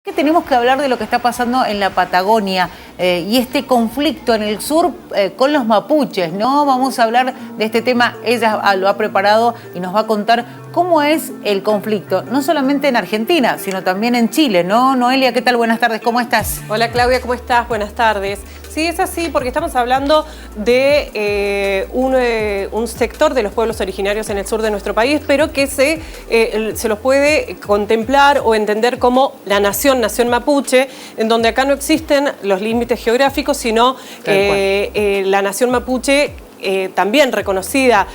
Que tenemos que hablar de lo que está pasando en la Patagonia y este conflicto en el sur con los mapuches, ¿no? Vamos a hablar de este tema, ella lo ha preparado y nos va a contar cómo es el conflicto, no solamente en Argentina, sino también en Chile, ¿no? Noelia, ¿qué tal? Buenas tardes, ¿cómo estás? Hola Claudia, ¿cómo estás? Buenas tardes. Sí, es así porque estamos hablando de un sector de los pueblos originarios en el sur de nuestro país, pero que se los puede contemplar o entender como la nación mapuche, en donde acá no existen los límites geográficos, sino la nación mapuche también reconocida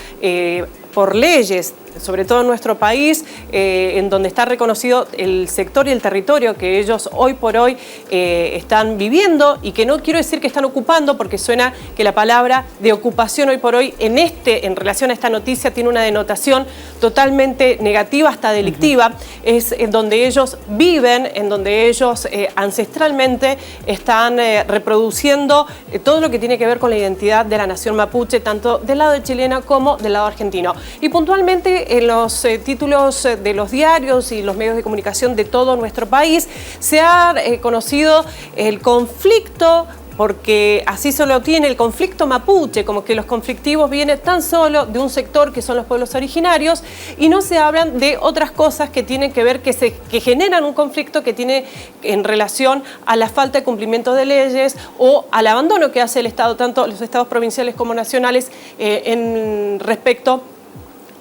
por leyes, sobre todo en nuestro país, en donde está reconocido el sector y el territorio que ellos hoy por hoy están viviendo, y que no quiero decir que están ocupando, porque suena que la palabra de ocupación hoy por hoy en relación a esta noticia tiene una denotación totalmente negativa, hasta delictiva. Es en donde ellos viven, en donde ellos ancestralmente están reproduciendo todo lo que tiene que ver con la identidad de la nación mapuche, tanto del lado chileno como del lado argentino. Y puntualmente en los títulos de los diarios y los medios de comunicación de todo nuestro país se ha conocido el conflicto, porque así solo tiene el conflicto mapuche, como que los conflictivos vienen tan solo de un sector que son los pueblos originarios, y no se hablan de otras cosas que tienen que ver, que generan un conflicto que tiene en relación a la falta de cumplimiento de leyes o al abandono que hace el Estado, tanto los estados provinciales como nacionales, en respecto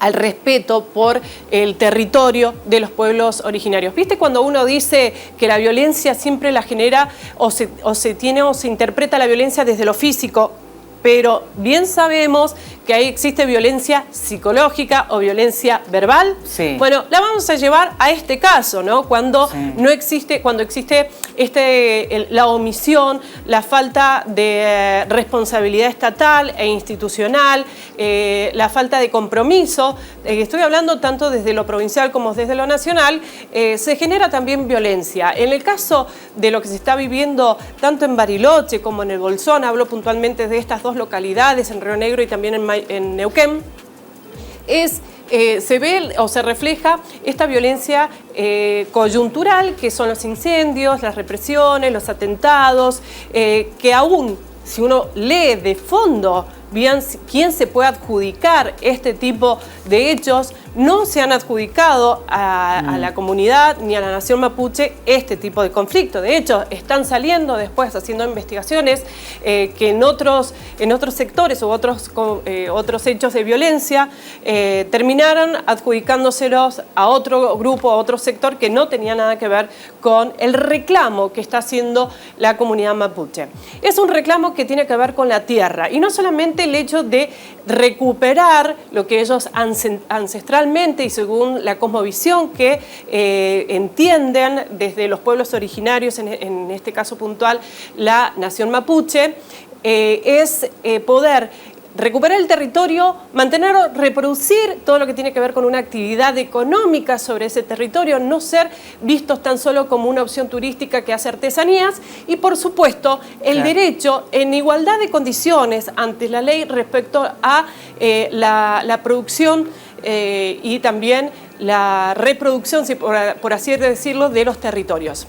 al respeto por el territorio de los pueblos originarios. ¿Viste cuando uno dice que la violencia siempre la genera o se interpreta la violencia desde lo físico? Pero bien sabemos que ahí existe violencia psicológica o violencia verbal. Sí. Bueno, la vamos a llevar a este caso, ¿no? Cuando existe la omisión, la falta de responsabilidad estatal e institucional, la falta de compromiso, estoy hablando tanto desde lo provincial como desde lo nacional, se genera también violencia. En el caso de lo que se está viviendo tanto en Bariloche como en el Bolsón, hablo puntualmente de estas dos localidades, en Río Negro y también en Neuquén, se ve o se refleja esta violencia coyuntural, que son los incendios, las represiones, los atentados, que aún si uno lee de fondo bien quién se puede adjudicar este tipo de hechos, no se han adjudicado a la comunidad ni a la nación mapuche este tipo de conflicto. De hecho, están saliendo después haciendo investigaciones que en otros sectores u otros hechos de violencia terminaron adjudicándoselos a otro grupo, a otro sector que no tenía nada que ver con el reclamo que está haciendo la comunidad mapuche. Es un reclamo que tiene que ver con la tierra, y no solamente el hecho de recuperar lo que ellos ancestralmente y según la cosmovisión que entienden desde los pueblos originarios, en este caso puntual la nación mapuche, es poder recuperar el territorio, mantener o reproducir todo lo que tiene que ver con una actividad económica sobre ese territorio, no ser vistos tan solo como una opción turística que hace artesanías, y por supuesto el derecho en igualdad de condiciones ante la ley respecto a la producción y también la reproducción, por así decirlo, de los territorios.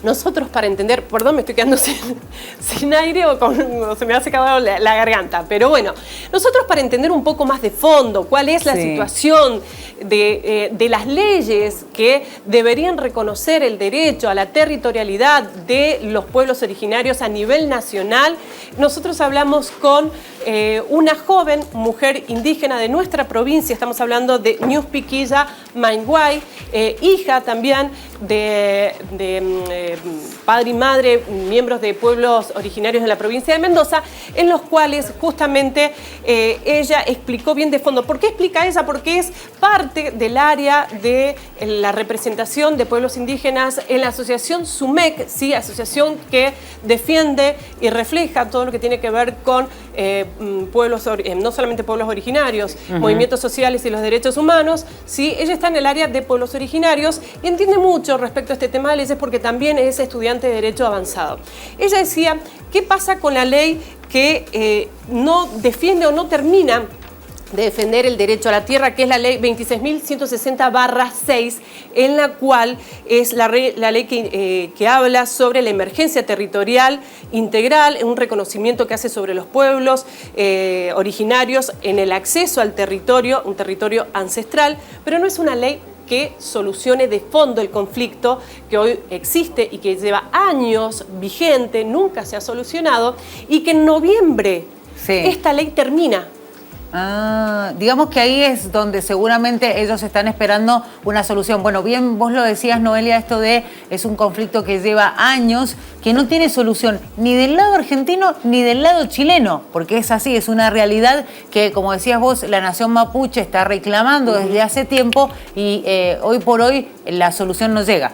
Nosotros, para entender, perdón, me estoy quedando sin aire o se me ha secado la garganta, pero bueno, nosotros, para entender un poco más de fondo cuál es la situación de las leyes que deberían reconocer el derecho a la territorialidad de los pueblos originarios a nivel nacional, nosotros hablamos con una joven mujer indígena de nuestra provincia. Estamos hablando de Ñuspiquilla Mainguay, hija también de padre y madre, miembros de pueblos originarios de la provincia de Mendoza, en los cuales justamente ella explicó bien de fondo. ¿Por qué explica ella? Porque es parte del área de la representación de pueblos indígenas en la asociación SUMEC, ¿sí? Asociación que defiende y refleja todo lo que tiene que ver con pueblos, no solamente pueblos originarios, movimientos sociales y los derechos humanos, ¿sí? Ella está en el área de pueblos originarios y entiende mucho respecto a este tema de leyes, porque también es estudiante de Derecho Avanzado. Ella decía, ¿qué pasa con la ley que no defiende o no termina de defender el derecho a la tierra, que es la ley 26.160/6, en la cual es la ley que habla sobre la emergencia territorial integral, un reconocimiento que hace sobre los pueblos originarios en el acceso al territorio, un territorio ancestral, pero no es una ley que solucione de fondo el conflicto que hoy existe y que lleva años vigente, nunca se ha solucionado, y que en noviembre esta ley termina. Digamos que ahí es donde seguramente ellos están esperando una solución. Bueno, bien vos lo decías, Noelia, esto de es un conflicto que lleva años, que no tiene solución ni del lado argentino ni del lado chileno, porque es así, es una realidad que, como decías vos, la nación mapuche está reclamando desde hace tiempo y hoy por hoy la solución no llega.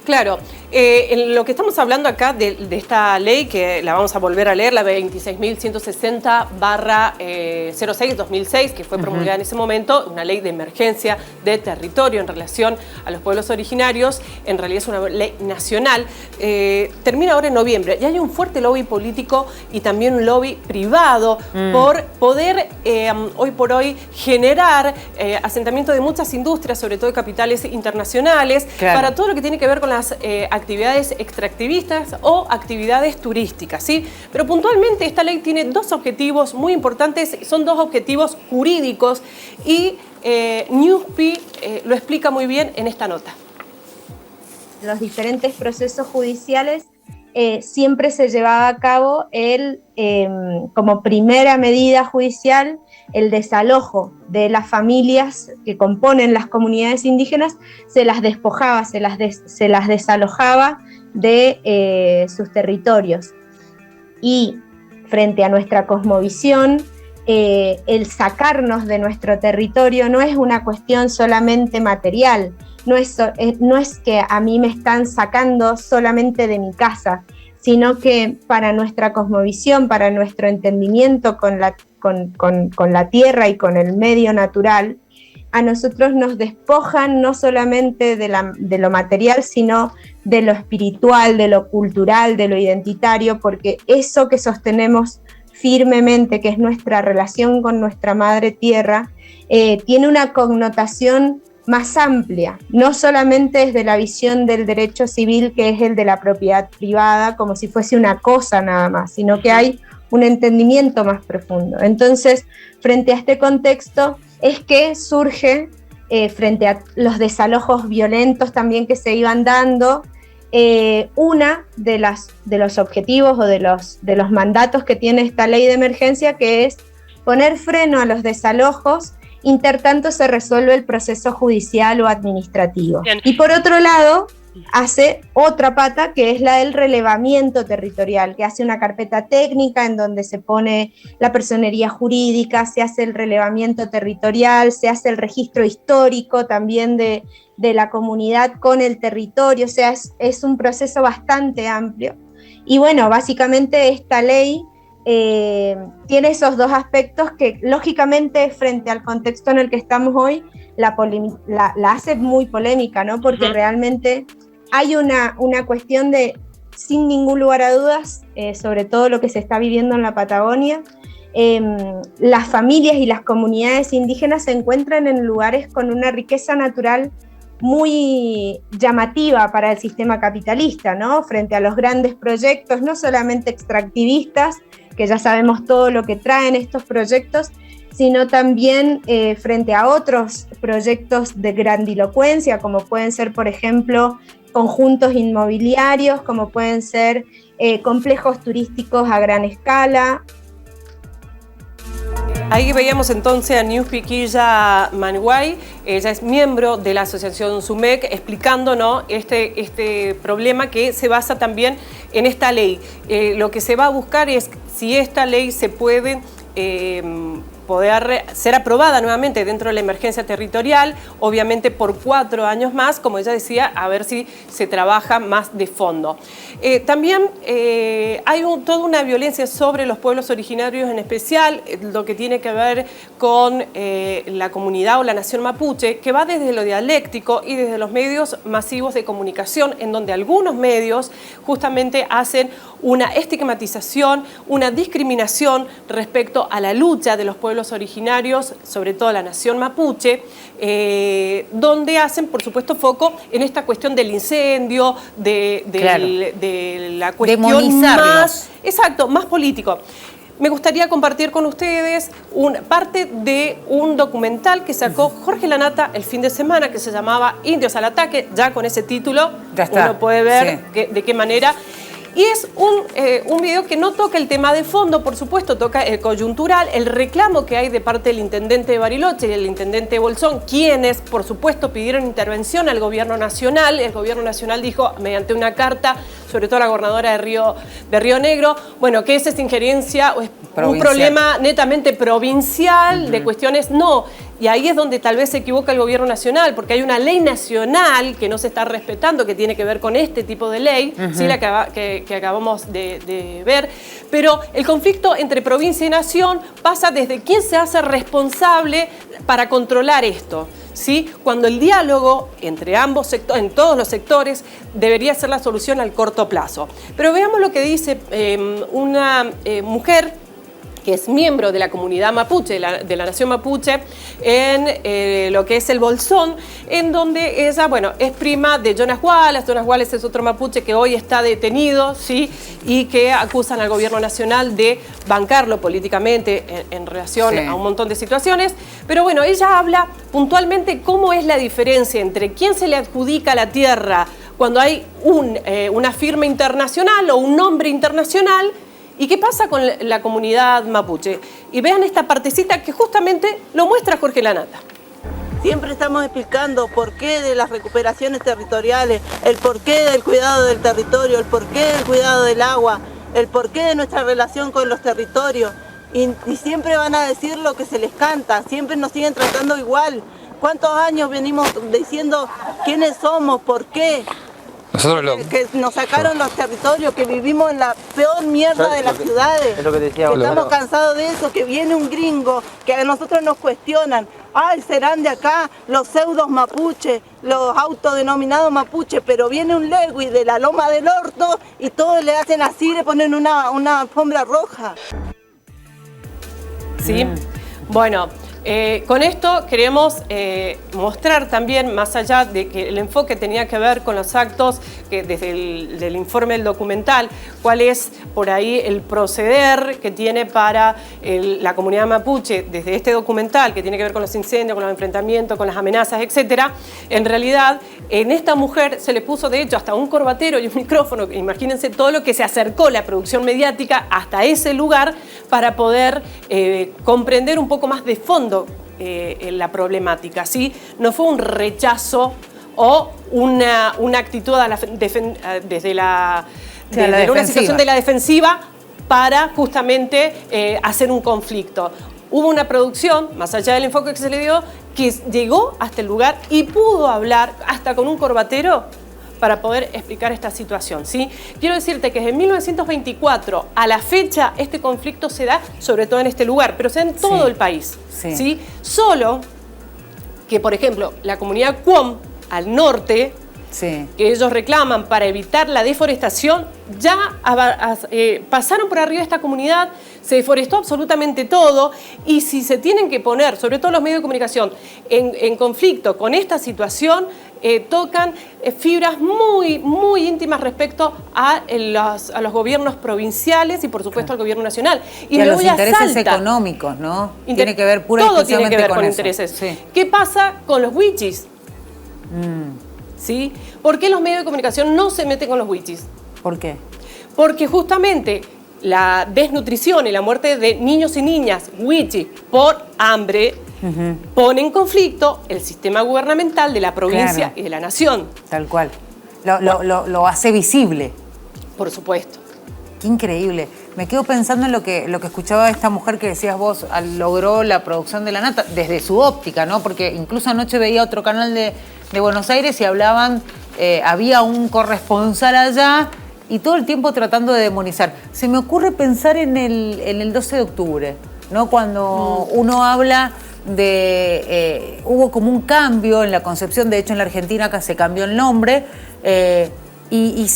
Claro, lo que estamos hablando acá de esta ley, que la vamos a volver a leer, la 26.160/06-2006, que fue promulgada en ese momento, una ley de emergencia de territorio en relación a los pueblos originarios, en realidad es una ley nacional, termina ahora en noviembre, y hay un fuerte lobby político y también un lobby privado por poder hoy por hoy generar asentamiento de muchas industrias, sobre todo de capitales internacionales, para todo lo que tiene que ver con las actividades extractivistas o actividades turísticas, ¿sí? Pero puntualmente esta ley tiene dos objetivos muy importantes, son dos objetivos jurídicos y Newspi lo explica muy bien en esta nota. Los diferentes procesos judiciales siempre se llevaba a cabo como primera medida judicial el desalojo de las familias que componen las comunidades indígenas, se las despojaba, se las desalojaba de sus territorios. Y frente a nuestra cosmovisión, el sacarnos de nuestro territorio no es una cuestión solamente material, no es que a mí me están sacando solamente de mi casa, sino que para nuestra cosmovisión, para nuestro entendimiento con la tierra y con el medio natural, a nosotros nos despojan no solamente de lo material, sino de lo espiritual, de lo cultural, de lo identitario, porque eso que sostenemos firmemente, que es nuestra relación con nuestra madre tierra, tiene una connotación más amplia, no solamente desde la visión del derecho civil, que es el de la propiedad privada, como si fuese una cosa nada más, sino que hay un entendimiento más profundo. Entonces, frente a este contexto, es que surge, frente a los desalojos violentos también que se iban dando, una de los objetivos o de los mandatos que tiene esta ley de emergencia, que es poner freno a los desalojos, intertanto se resuelve el proceso judicial o administrativo. Bien. Y por otro lado, hace otra pata, que es la del relevamiento territorial, que hace una carpeta técnica en donde se pone la personería jurídica, se hace el relevamiento territorial, se hace el registro histórico también de la comunidad con el territorio, o sea, es un proceso bastante amplio. Y bueno, básicamente esta ley tiene esos dos aspectos que, lógicamente, frente al contexto en el que estamos hoy, la hace muy polémica, ¿no? Porque realmente hay una cuestión de, sin ningún lugar a dudas, sobre todo lo que se está viviendo en la Patagonia, las familias y las comunidades indígenas se encuentran en lugares con una riqueza natural muy llamativa para el sistema capitalista, ¿no? Frente a los grandes proyectos, no solamente extractivistas, que ya sabemos todo lo que traen estos proyectos, sino también frente a otros proyectos de grandilocuencia, como pueden ser, por ejemplo, conjuntos inmobiliarios, como pueden ser complejos turísticos a gran escala. Ahí veíamos entonces a Newspi Quilla Manguay, ella es miembro de la asociación SUMEC, explicándonos este problema que se basa también en esta ley. Lo que se va a buscar es si esta ley se puede poder ser aprobada nuevamente dentro de la emergencia territorial, obviamente por 4 años más, como ella decía, a ver si se trabaja más de fondo. También hay toda una violencia sobre los pueblos originarios, en especial lo que tiene que ver con la comunidad o la nación mapuche, que va desde lo dialéctico y desde los medios masivos de comunicación, en donde algunos medios justamente hacen una estigmatización, una discriminación respecto a la lucha de los pueblos pueblos originarios, sobre todo la nación mapuche, donde hacen, por supuesto, foco en esta cuestión del incendio, de la cuestión más político. Me gustaría compartir con ustedes parte de un documental que sacó Jorge Lanata el fin de semana, que se llamaba Indios al Ataque. Ya con ese título uno puede ver de qué manera. Y es un video que no toca el tema de fondo, por supuesto, toca el coyuntural, el reclamo que hay de parte del intendente de Bariloche y el intendente de Bolsón, quienes, por supuesto, pidieron intervención al gobierno nacional. El gobierno nacional dijo, mediante una carta, sobre todo la gobernadora de Río Negro, bueno, que esa es injerencia, o es un problema netamente provincial, de cuestiones no. Y ahí es donde tal vez se equivoca el gobierno nacional, porque hay una ley nacional que no se está respetando, que tiene que ver con este tipo de ley, ¿sí? La que acabamos de ver. Pero el conflicto entre provincia y nación pasa desde quién se hace responsable para controlar esto, ¿sí? Cuando el diálogo entre ambos sectores, en todos los sectores, debería ser la solución al corto plazo. Pero veamos lo que dice una mujer que es miembro de la comunidad mapuche, de la nación mapuche, en lo que es el Bolsón, en donde ella, bueno, es prima de Jonas Wallace. Jonas Wallace es otro mapuche que hoy está detenido, ¿sí? Y que acusan al gobierno nacional de bancarlo políticamente en relación a un montón de situaciones. Pero bueno, ella habla puntualmente cómo es la diferencia entre quién se le adjudica la tierra cuando hay una firma internacional o un nombre internacional. ¿Y qué pasa con la comunidad mapuche? Y vean esta partecita que justamente lo muestra Jorge Lanata. Siempre estamos explicando por qué de las recuperaciones territoriales, el porqué del cuidado del territorio, el porqué del cuidado del agua, el porqué de nuestra relación con los territorios. Y siempre van a decir lo que se les canta, siempre nos siguen tratando igual. ¿Cuántos años venimos diciendo quiénes somos, por qué? Que nos sacaron los territorios, que vivimos en la peor mierda de las ciudades. Es lo que decía, que estamos cansados de eso, que viene un gringo, que a nosotros nos cuestionan. Ay, serán de acá los pseudos mapuches, los autodenominados mapuches, pero viene un legui de la Loma del Orto y todos le hacen así, le ponen una alfombra roja. Sí, bueno. Con esto queremos mostrar también, más allá de que el enfoque tenía que ver con los actos, que desde el informe del documental, cuál es por ahí el proceder que tiene para la comunidad mapuche, desde este documental, que tiene que ver con los incendios, con los enfrentamientos, con las amenazas, etcétera. En realidad, en esta mujer se le puso, de hecho, hasta un corbatero y un micrófono. Imagínense todo lo que se acercó la producción mediática hasta ese lugar para poder comprender un poco más de fondo la problemática, ¿sí? No fue un rechazo o una actitud desde una situación de la defensiva para justamente hacer un conflicto. Hubo una producción, más allá del enfoque que se le dio, que llegó hasta el lugar y pudo hablar hasta con un corbatero para poder explicar esta situación, ¿sí? Quiero decirte que desde 1924 a la fecha este conflicto se da sobre todo en este lugar, pero se da en todo el país, ¿sí? Solo que, por ejemplo, la comunidad Cuom al norte, que ellos reclaman para evitar la deforestación, ya pasaron por arriba de esta comunidad, se deforestó absolutamente todo, y si se tienen que poner, sobre todo los medios de comunicación, en conflicto con esta situación, tocan fibras muy, muy íntimas respecto a los gobiernos provinciales y, por supuesto, al gobierno nacional. Y a los intereses económicos, ¿no? Tiene que ver pura y exclusivamente tiene que ver con eso. Intereses. Sí. ¿Qué pasa con los wichis? ¿Sí? ¿Por qué los medios de comunicación no se meten con los wichis? ¿Por qué? Porque justamente la desnutrición y la muerte de niños y niñas wichis por hambre pone en conflicto el sistema gubernamental de la provincia y de la nación. Tal cual. Lo hace visible. Por supuesto. Qué increíble. Me quedo pensando en lo que escuchaba esta mujer que decías vos, logró la producción de la nata, desde su óptica, ¿no? Porque incluso anoche veía otro canal de Buenos Aires y hablaban, había un corresponsal allá y todo el tiempo tratando de demonizar. Se me ocurre pensar en el 12 de octubre, ¿no? Cuando uno habla de... hubo como un cambio en la concepción, de hecho en la Argentina acá se cambió el nombre, y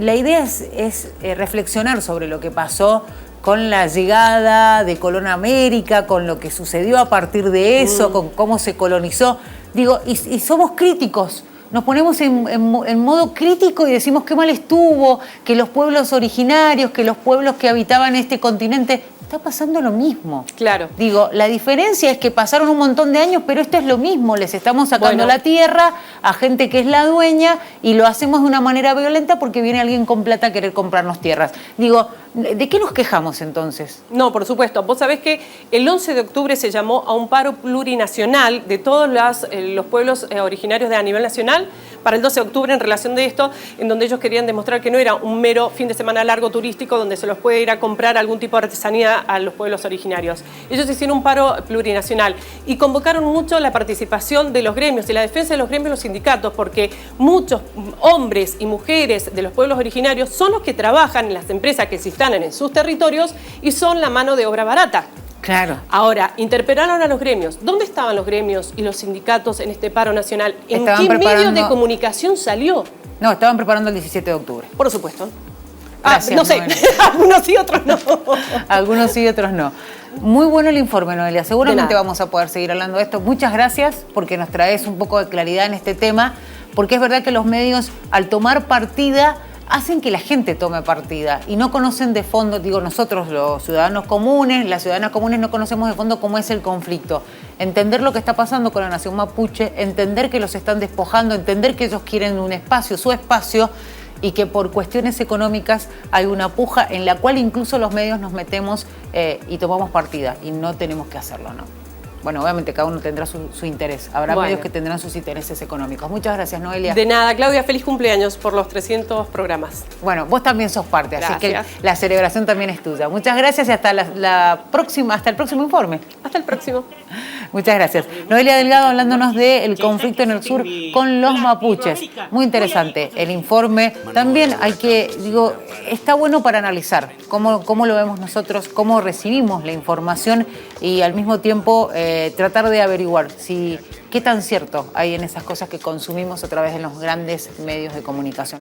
la idea es reflexionar sobre lo que pasó con la llegada de Colón a América, con lo que sucedió a partir de eso, con cómo se colonizó. Digo, y somos críticos. Nos ponemos en modo crítico y decimos qué mal estuvo, que los pueblos originarios, que los pueblos que habitaban este continente, está pasando lo mismo. Claro. Digo, la diferencia es que pasaron un montón de años, pero esto es lo mismo, les estamos sacando la tierra a gente que es la dueña y lo hacemos de una manera violenta porque viene alguien con plata a querer comprarnos tierras. Digo, ¿de qué nos quejamos entonces? No, por supuesto. Vos sabés que el 11 de octubre se llamó a un paro plurinacional de todos los pueblos originarios a nivel nacional para el 12 de octubre en relación de esto, en donde ellos querían demostrar que no era un mero fin de semana largo turístico donde se los puede ir a comprar algún tipo de artesanía a los pueblos originarios. Ellos hicieron un paro plurinacional y convocaron mucho la participación de los gremios y la defensa de los gremios y los sindicatos, porque muchos hombres y mujeres de los pueblos originarios son los que trabajan en las empresas que se instalan en sus territorios y son la mano de obra barata. Claro. Ahora, interpelaron a los gremios. ¿Dónde estaban los gremios y los sindicatos en este paro nacional? ¿En qué medio de comunicación salió? No, estaban preparando el 17 de octubre. Por supuesto. Gracias, no sé, algunos sí, otros no. Algunos sí, otros no. Muy bueno el informe, Noelia. Seguramente vamos a poder seguir hablando de esto. Muchas gracias porque nos traes un poco de claridad en este tema, porque es verdad que los medios, al tomar partida, hacen que la gente tome partida y no conocen de fondo, digo nosotros los ciudadanos comunes, las ciudadanas comunes no conocemos de fondo cómo es el conflicto. Entender lo que está pasando con la nación mapuche, entender que los están despojando, entender que ellos quieren un espacio, su espacio, y que por cuestiones económicas hay una puja en la cual incluso los medios nos metemos y tomamos partida y no tenemos que hacerlo, ¿no? Bueno, obviamente cada uno tendrá su interés. Habrá medios que tendrán sus intereses económicos. Muchas gracias, Noelia. De nada, Claudia, feliz cumpleaños por los 300 programas. Bueno, vos también sos parte, gracias. Así que la celebración también es tuya. Muchas gracias y hasta la próxima, hasta el próximo informe. Hasta el próximo. Muchas gracias. Noelia Delgado hablando del conflicto en el sur con los mapuches. Muy interesante el informe. También está bueno para analizar cómo lo vemos nosotros, cómo recibimos la información y al mismo tiempo tratar de averiguar qué tan cierto hay en esas cosas que consumimos a través de los grandes medios de comunicación.